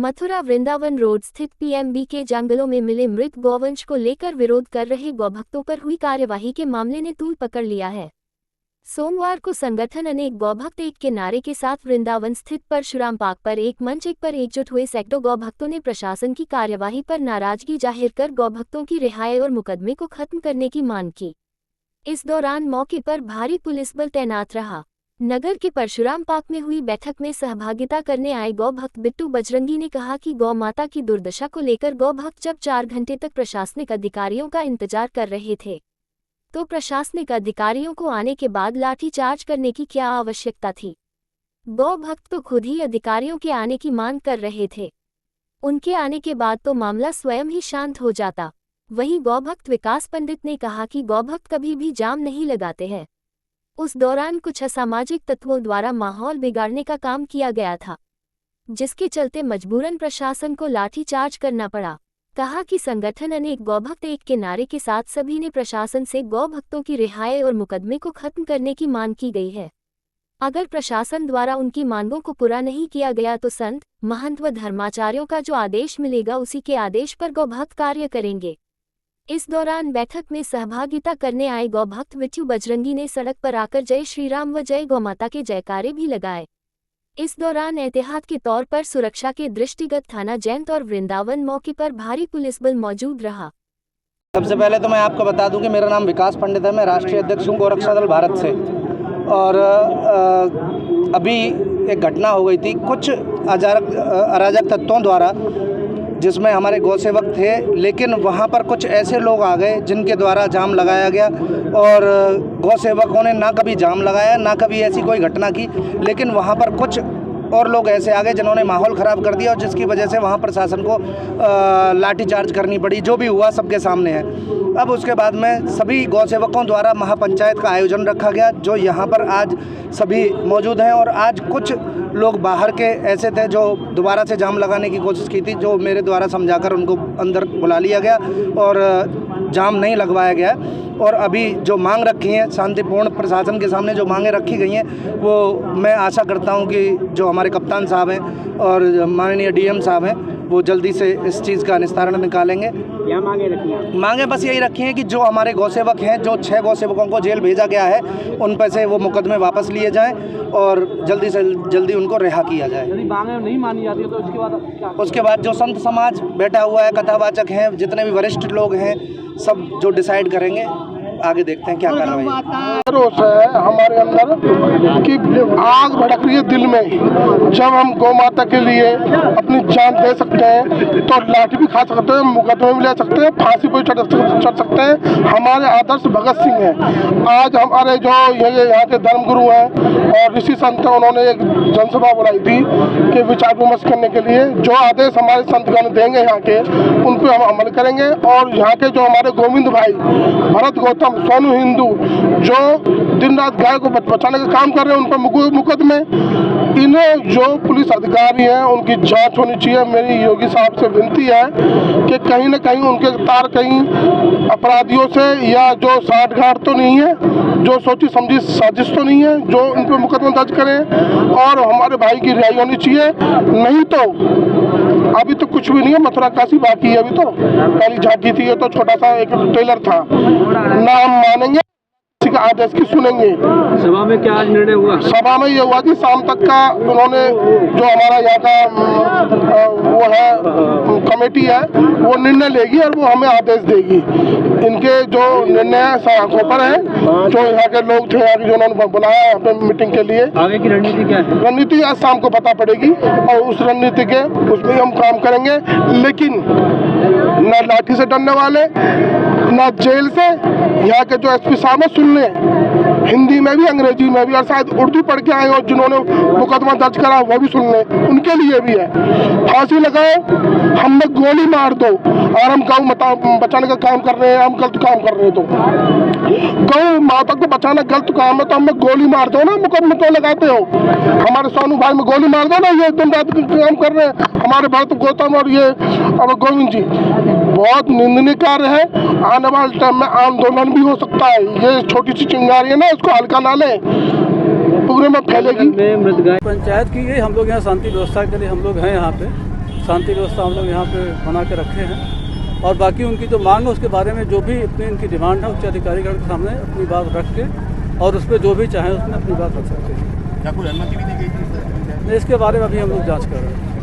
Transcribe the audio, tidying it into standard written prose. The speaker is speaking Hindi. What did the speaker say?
मथुरा वृंदावन रोड स्थित पीएमबी के जंगलों में मिले मृत गौवंश को लेकर विरोध कर रहे गौभक्तों पर हुई कार्यवाही के मामले ने तूल पकड़ लिया है। सोमवार को संगठन अनेक गौभक्त एक के नारे के साथ वृंदावन स्थित परशुराम पार्क पर एक मंच पर एकजुट हुए सैकड़ों गौभक्तों ने प्रशासन की कार्यवाही पर नाराजगी जाहिर कर गौभक्तों की रिहाई और मुकदमे को खत्म करने की मांग की। इस दौरान मौके पर भारी पुलिस बल तैनात रहा। नगर के परशुराम पार्क में हुई बैठक में सहभागिता करने आए गौभक्त बिट्टू बजरंगी ने कहा कि गौ माता की दुर्दशा को लेकर गौभक्त जब 4 घंटे तक प्रशासनिक अधिकारियों का इंतजार कर रहे थे तो प्रशासनिक अधिकारियों को आने के बाद लाठीचार्ज करने की क्या आवश्यकता थी। गौभक्त तो खुद ही अधिकारियों के आने की मांग कर रहे थे। उनके आने के बाद तो मामला स्वयं ही शांत हो जाता। वहीं गौभक्त विकास पंडित ने कहा कि गौभक्त कभी भी जाम नहीं लगाते हैं। उस दौरान कुछ असामाजिक तत्वों द्वारा माहौल बिगाड़ने का काम किया गया था, जिसके चलते मजबूरन प्रशासन को लाठीचार्ज करना पड़ा। कहा कि संगठन अनेक गौभक्त एक के नारे के साथ सभी ने प्रशासन से गौभक्तों की रिहाई और मुकदमे को खत्म करने की मांग की गई है। अगर प्रशासन द्वारा उनकी मांगों को पूरा नहीं किया गया तो संत, महंत व धर्माचार्यों का जो आदेश मिलेगा उसी के आदेश पर गौभक्त कार्य करेंगे। इस दौरान बैठक में सहभागिता करने आए गौभक्त बिट्टू बजरंगी ने सड़क पर आकर जय श्री राम व जय गौमाता के जयकारे भी लगाए। इस दौरान एहतियात के तौर पर सुरक्षा के दृष्टिगत थाना जैंत और वृंदावन मौके पर भारी पुलिस बल मौजूद रहा। सबसे पहले तो मैं आपको बता दूं कि मेरा नाम विकास पंडित है। मैं राष्ट्रीय अध्यक्ष हूँ गोरक्षा दल भारत से। और अभी एक घटना हो गई थी कुछ अराजक तत्वों द्वारा, जिसमें हमारे गौसेवक थे, लेकिन वहाँ पर कुछ ऐसे लोग आ गए जिनके द्वारा जाम लगाया गया। और गौसेवकों ने ना कभी जाम लगाया, ना कभी ऐसी कोई घटना की, लेकिन वहाँ पर कुछ और लोग ऐसे आ गए जिन्होंने माहौल ख़राब कर दिया और जिसकी वजह से वहाँ प्रशासन को लाठीचार्ज करनी पड़ी। जो भी हुआ सबके सामने है। अब उसके बाद में सभी गौसेवकों द्वारा महापंचायत का आयोजन रखा गया, जो यहाँ पर आज सभी मौजूद हैं। और आज कुछ लोग बाहर के ऐसे थे जो दोबारा से जाम लगाने की कोशिश की थी, जो मेरे द्वारा समझाकर उनको अंदर बुला लिया गया और जाम नहीं लगवाया गया। और अभी जो मांग रखी हैं शांतिपूर्ण प्रशासन के सामने जो मांगें रखी गई हैं, वो मैं आशा करता हूं कि जो हमारे कप्तान साहब हैं और माननीय डीएम साहब हैं वो जल्दी से इस चीज़ का निस्तारण निकालेंगे। क्या मांगे रखी हैं? मांगे बस यही रखी हैं कि जो हमारे गौसेवक हैं, जो 6 गौसेवकों को जेल भेजा गया है, उन पर से वो मुकदमे वापस लिए जाएं और जल्दी से जल्दी उनको रिहा किया जाए। यदि मांगे नहीं मानी जाती है तो उसके बाद जो संत समाज बैठा हुआ है, कथावाचक हैं, जितने भी वरिष्ठ लोग हैं, सब जो डिसाइड करेंगे। आगे देखते हैं क्या कार्रवाई है हमारे अंदर कि आग भड़क रही है दिल में। जब हम गौ माता के लिए अपनी जान दे सकते हैं तो लाठी भी खा सकते हैं, मुकदमे भी ले सकते हैं, फांसी पर चढ़ सकते हैं। हमारे आदर्श भगत सिंह हैं। आज हमारे जो यहाँ के धर्मगुरु हैं और ऋषि संत हैं, उन्होंने एक जनसभा बुलाई थी कि विचार विमर्श करने के लिए। जो आदेश हमारे संतगण देंगे यहाँ के, उन पर हम अमल करेंगे। और यहाँ के जो हमारे गोविंद भाई, भरत गौतम, सोनू हिंदू, जो दिन रात गाय को बचाने का काम कर रहे हैं, उन पर मुकदमे। इन्हें जो पुलिस अधिकारी हैं उनकी जांच होनी चाहिए। मेरी योगी साहब से विनती है कि कहीं न कहीं उनके तार कहीं अपराधियों से या जो साठगांठ तो नहीं है, जो सोची समझी साजिश तो नहीं है, जो इन पर मुकदमा दर्ज करें और हमारे भाई की रिहाई होनी चाहिए। नहीं तो अभी तो कुछ भी नहीं है, मथुरा काशी बाकी है। अभी तो पहली झांकी थी, ये तो छोटा सा एक ट्रेलर था। ना हम मानेंगे, किसी का आदेश की सुनेंगे। सभा में क्या आज निर्णय हुआ? सभा में ये हुआ कि शाम तक का उन्होंने जो हमारा यहाँ का वो है कमेटी है, वो निर्णय लेगी और वो हमें आदेश देगी। इनके जो निर्णय आंखों पर है, जो यहाँ के लोग थे, जो उन्होंने बुलाया अपने मीटिंग के लिए। आगे की रणनीति क्या है? रणनीति आज शाम को पता पड़ेगी और उस रणनीति के उसमें हम काम करेंगे। लेकिन न लाठी से डरने वाले, न जेल से। यहाँ के जो एसपी साहब है, सुन ले, हिंदी में भी, अंग्रेजी में भी, और शायद उर्दू पढ़ के आए और जिन्होंने मुकदमा दर्ज करा वो भी सुन ले, उनके लिए भी है। फांसी लगाओ, हमें गोली मार दो और हम गौ बचाने का काम कर रहे हैं, हम गलत काम कर रहे हैं। तो गौ माता को बचाना गलत काम है तो हमें गोली मार दो ना, मुकदमा तो लगाते हो। हमारे सोनू भाई में गोली मार दो ना, ये दिन रात काम कर रहे हैं हमारे भरत गौतम और ये गोविंद जी। बहुत निंदनीय कार्य है। आने वाले टाइम में आंदोलन भी हो सकता है। ये छोटी सी चिंगारी है ना, इसको हल्का ना लें, पूरे में फैलेगी। पंचायत की हम लोग यहाँ शांति व्यवस्था के लिए हम लोग हैं यहाँ पे। शांति व्यवस्था हम लोग यहाँ पे बना के रखे हैं। और बाकी उनकी जो मांग है उसके बारे में जो भी अपनी इनकी डिमांड है उच्च अधिकारीगण के सामने अपनी बात रख के और उस पर जो भी चाहें उसमें अपनी बात रख सकते हैं। क्या कोई अनुमति भी दी गई थी? इसके बारे में अभी हम लोग जाँच कर रहे हैं।